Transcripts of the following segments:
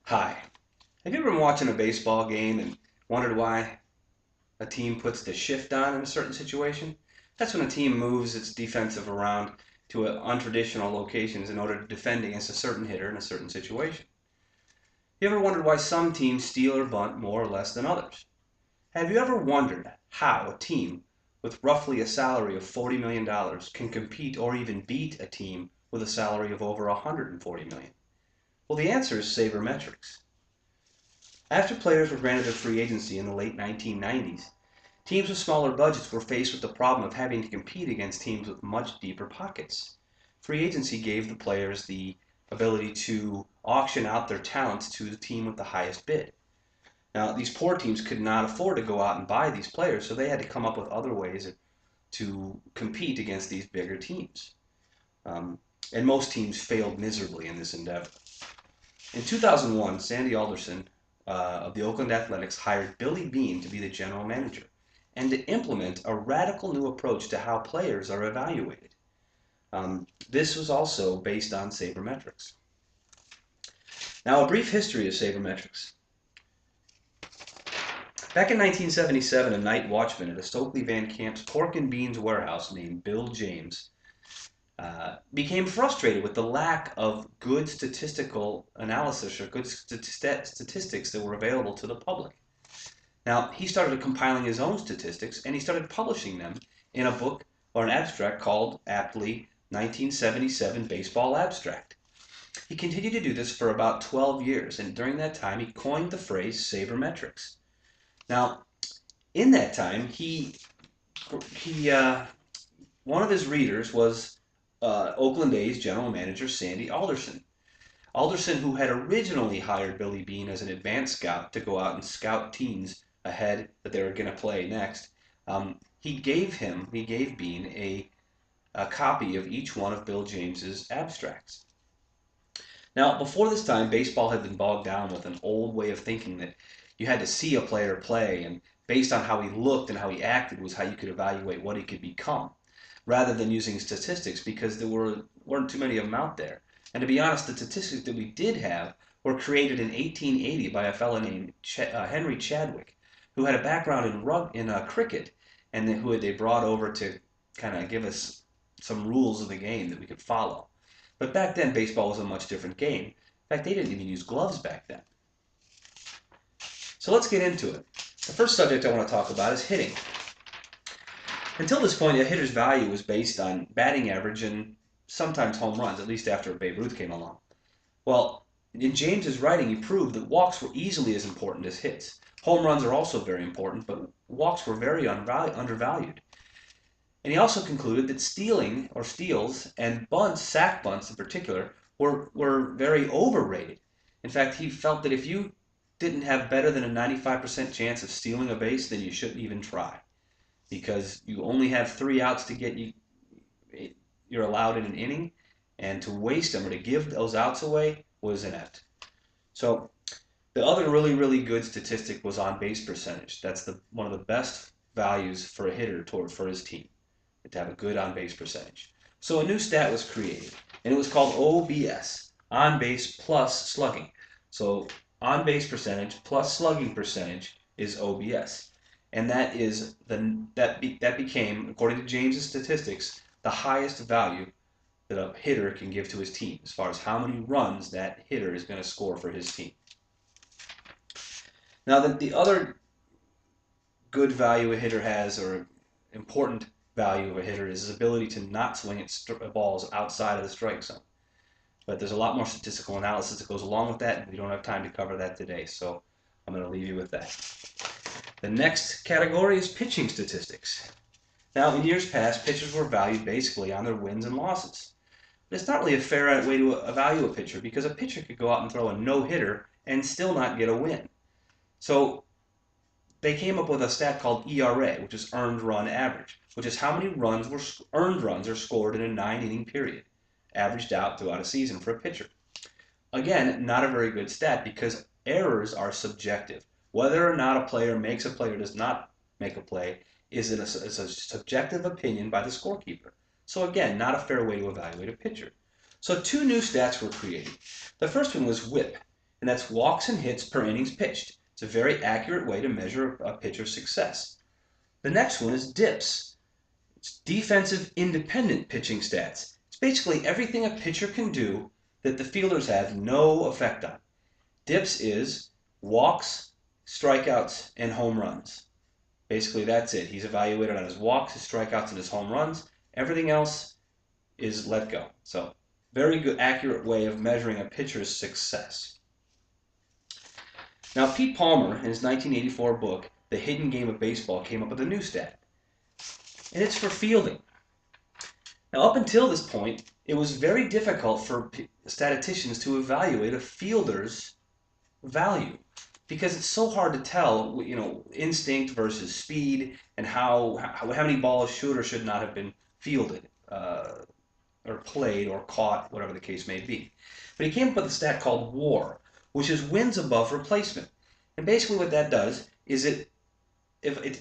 Hi. Have you ever been watching a baseball game and wondered why a team puts the shift on in a certain situation? That's when a team moves its defensive around to untraditional locations in order to defend against a certain hitter in a certain situation. You ever wondered why some teams steal or bunt more or less than others? Have you ever wondered how a team with roughly a salary of $40 million can compete or even beat a team with a salary of over $140 million? Well, the answer is sabermetrics. After players were granted a free agency in the late 1990s, teams with smaller budgets were faced with the problem of having to compete against teams with much deeper pockets. Free agency gave the players the ability to auction out their talents to the team with the highest bid. Now, these poor teams could not afford to go out and buy these players, so they had to come up with other ways to compete against these bigger teams. Um, and most teams failed miserably in this endeavor. In 2001, Sandy Alderson of the Oakland Athletics hired Billy Beane to be the general manager and to implement a radical new approach to how players are evaluated. This was also based on sabermetrics. Now, a brief history of sabermetrics. Back in 1977, a night watchman at a Stokely Van Camp's pork and beans warehouse named Bill James became frustrated with the lack of good statistical analysis or good statistics that were available to the public. Now, he started compiling his own statistics and he started publishing them in a book or an abstract called, aptly, 1977 Baseball Abstract. He continued to do this for about 12 years, and during that time he coined the phrase sabermetrics. Now, in that time, one of his readers was Oakland A's general manager Sandy Alderson. Alderson, who had originally hired Billy Beane as an advanced scout to go out and scout teams ahead that they were going to play next, he gave Beane a copy of each one of Bill James's abstracts. Now, before this time, baseball had been bogged down with an old way of thinking that you had to see a player play, and based on how he looked and how he acted was how you could evaluate what he could become, rather than using statistics because there weren't too many of them out there. And to be honest, the statistics that we did have were created in 1880 by a fellow named Henry Chadwick, who had a background in cricket, and who they brought over to kind of give us some rules of the game that we could follow. But back then, baseball was a much different game. In fact, they didn't even use gloves back then. So let's get into it. The first subject I want to talk about is hitting. Until this point, a hitter's value was based on batting average and sometimes home runs, at least after Babe Ruth came along. Well, in James's writing, he proved that walks were easily as important as hits. Home runs are also very important, but walks were very undervalued. And he also concluded that stealing or steals and bunts, sack bunts in particular, were very overrated. In fact, he felt that if you didn't have better than a 95% chance of stealing a base, then you shouldn't even try, because you only have 3 outs to get you're allowed in an inning, and to waste them or to give those outs away was inept. So the other really, really good statistic was on base percentage. That's one of the best values for a hitter for his team, to have a good on base percentage. So a new stat was created, and it was called OBS, on base plus slugging. So on base percentage plus slugging percentage is OBS, and that became, according to James's statistics, the highest value that a hitter can give to his team as far as how many runs that hitter is going to score for his team. Now, the other good value a hitter has, or important value of a hitter, is his ability to not swing at balls outside of the strike zone. But there's a lot more statistical analysis that goes along with that, and we don't have time to cover that today, so I'm going to leave you with that. The next category is pitching statistics. Now, in years past, pitchers were valued basically on their wins and losses. But it's not really a fair way to evaluate a pitcher, because a pitcher could go out and throw a no-hitter and still not get a win. So they came up with a stat called ERA, which is earned run average, which is how many earned runs are scored in a 9-inning period, averaged out throughout a season for a pitcher. Again, not a very good stat, because errors are subjective. Whether or not a player makes a play or does not make a play is a subjective opinion by the scorekeeper. So again, not a fair way to evaluate a pitcher. So 2 new stats were created. The first one was WHIP, and that's walks and hits per innings pitched. It's a very accurate way to measure a pitcher's success. The next one is DIPS. It's defensive independent pitching stats. It's basically everything a pitcher can do that the fielders have no effect on. DIPS is walks, strikeouts, and home runs. Basically, that's it. He's evaluated on his walks, his strikeouts, and his home runs. Everything else is let go. So, very good, accurate way of measuring a pitcher's success. Now, Pete Palmer, in his 1984 book, The Hidden Game of Baseball, came up with a new stat, and it's for fielding. Now, up until this point, it was very difficult for statisticians to evaluate a fielder's value because it's so hard to tell, instinct versus speed, and how many balls should or should not have been fielded, or played, or caught, whatever the case may be. But he came up with a stat called WAR, which is wins above replacement. And basically what that does is it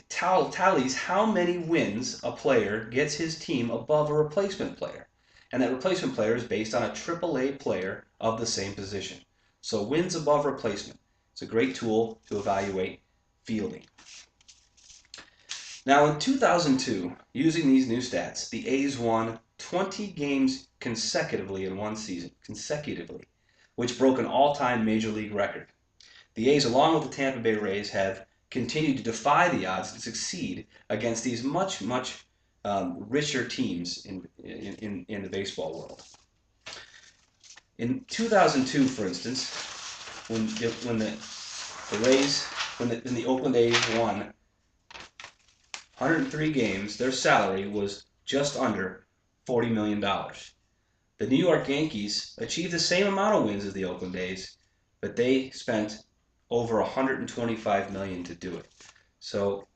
tallies how many wins a player gets his team above a replacement player. And that replacement player is based on a AAA player of the same position. So wins above replacement. It's a great tool to evaluate fielding. Now in 2002, using these new stats, the A's won 20 games consecutively in one season, which broke an all-time Major League record. The A's, along with the Tampa Bay Rays, have continued to defy the odds and succeed against these much richer teams in the baseball world. In 2002, for instance, when the Oakland A's won 103 games, their salary was just under $40 million. The New York Yankees achieved the same amount of wins as the Oakland A's, but they spent over $125 million to do it. So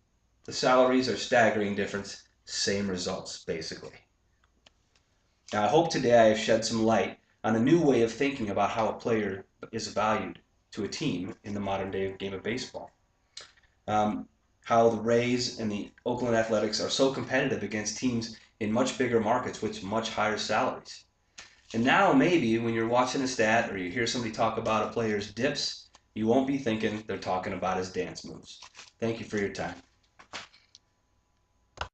the salaries are staggering difference, same results, basically. Now, I hope today I have shed some light on a new way of thinking about how a player is valued to a team in the modern day game of baseball. How the Rays and the Oakland Athletics are so competitive against teams in much bigger markets with much higher salaries. And now maybe when you're watching a stat or you hear somebody talk about a player's dips, you won't be thinking they're talking about his dance moves. Thank you for your time.